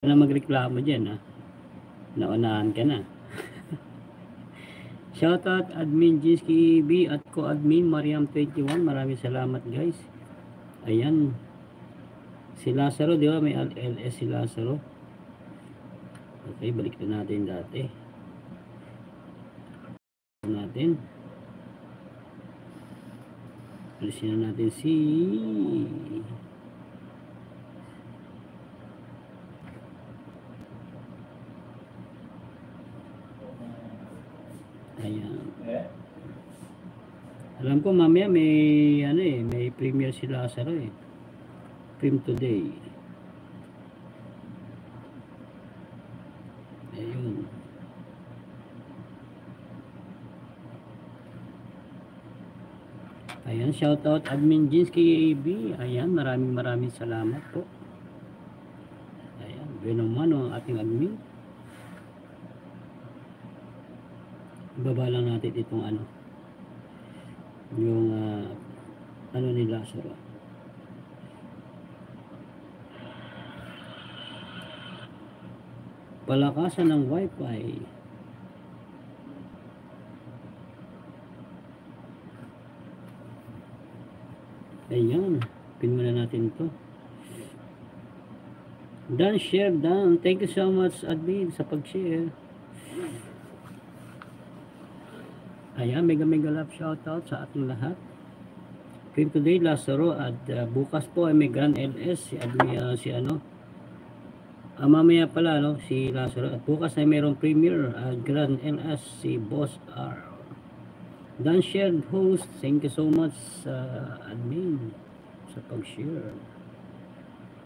na magreklamo dyan, ha? Naunahan ka na. Shoutout admin Jinsky B at co-admin Mariam21. Maraming salamat, guys. Ayan. Si Lazaro, di ba? May LS si Lazaro. Okay, balik na natin dati. Alisin na natin si... Ayan. Alam ko mamaya may may premiere si Lazaro eh. Film today. Ayun. Ayan, shout out admin Jinsky AB. Ayan, maraming salamat po. Ayan, binumano ang ating admin. Ibaba lang natin itong yung ni Lazaro. Palakasan ng wifi. Ayan, pin muna natin to. Dan, share, Dan. Thank you so much admin sa pag-share. Ayan, mega love shoutout sa ating lahat. Film today, Lazaro, at bukas po ay may Grand LS mamaya pala si Lazaro, at bukas ay mayroong premiere Grand LS si Boss R. Dan shared host, thank you so much admin sa pag-share.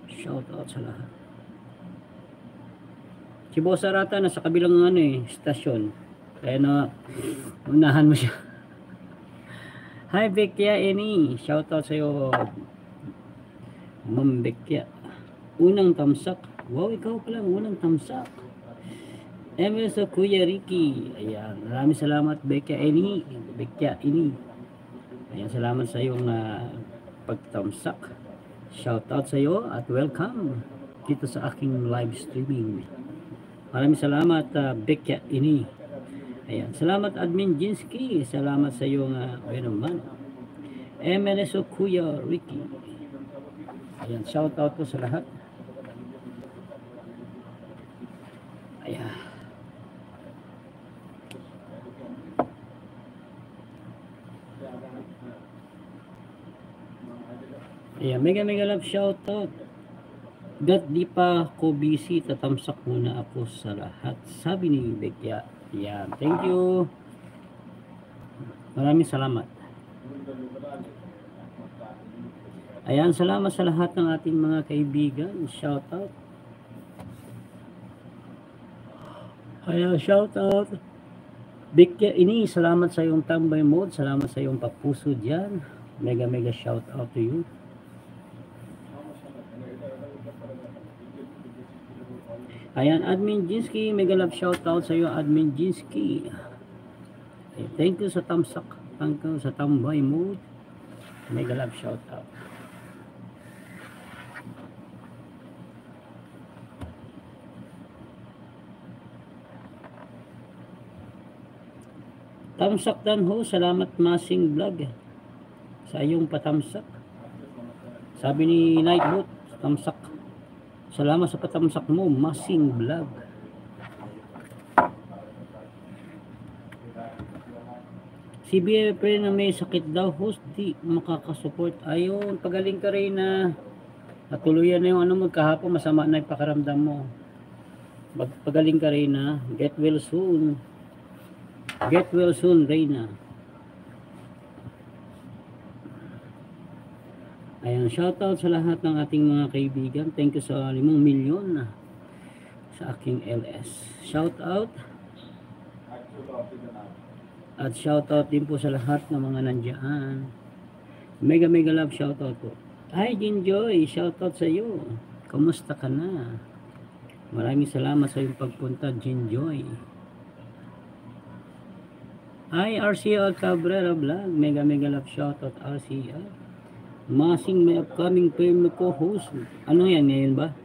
Shoutout sa lahat. Si Boss Arata nasa kabilang stasyon. Kaya unahan mo siya. Hi Bekya Eni, shoutout sa iyo Ma'am Bekya. Unang tamsak. Wow, ikaw pala unang tamsak. MS o Kuya Ricky. Ayan, maraming salamat Bekya Eni. Ayan, salamat sa iyong pagtamsak. Shoutout sa iyo at welcome dito sa aking live streaming. Maraming salamat Bekya Eni. Ayan, salamat admin Jinsky. Salamat sa iyong MLS o Kuya Ricky. Ayan, shout out po sa lahat. Ayan. Ayan, mega love shout out. Dat di pa ko busy, tatamsak muna ako sa lahat. Sabi ni Bekya. Ayan, thank you. Maraming salamat. Ayan, salamat sa lahat ng ating mga kaibigan. Shout out. Ayan, shout out. Bekya Ini, salamat sa iyong tambay mode. Salamat sa iyong papuso dyan. Mega shout out to you. Ayan, admin Jinsky, mega love shoutout sa iyo, admin Jinsky. Okay, thank you sa tamsak, thank you sa tambay mode. Mega love shoutout. Tamsak Dan ho, salamat Masing Vlog sa iyong patamsak. Sabi ni Nightbot, tamsak. Salamat sa patamsak mo, Masing Vlog. Si BFP na may sakit daw, host, di makakasupport. Ayun, pagaling ka rin na natuluyan na yung mo kahapon, masama na yung pakaramdam mo. Pagaling ka rin na, get well soon. Get well soon, Reyna. Ayan, shoutout sa lahat ng ating mga kaibigan. Thank you sa 5 milyon sa aking LS. Shoutout. At shoutout din po sa lahat ng mga nandiyan. Mega love shoutout po. Hi Jinjoy, shoutout sa iyo. Kumusta ka na? Maraming salamat sa iyong pagpunta, Jinjoy. Hi RCL Cabrera Vlog. Mega love shoutout RCL. Masing may upcoming film ko host. Ano yan ngayon ba?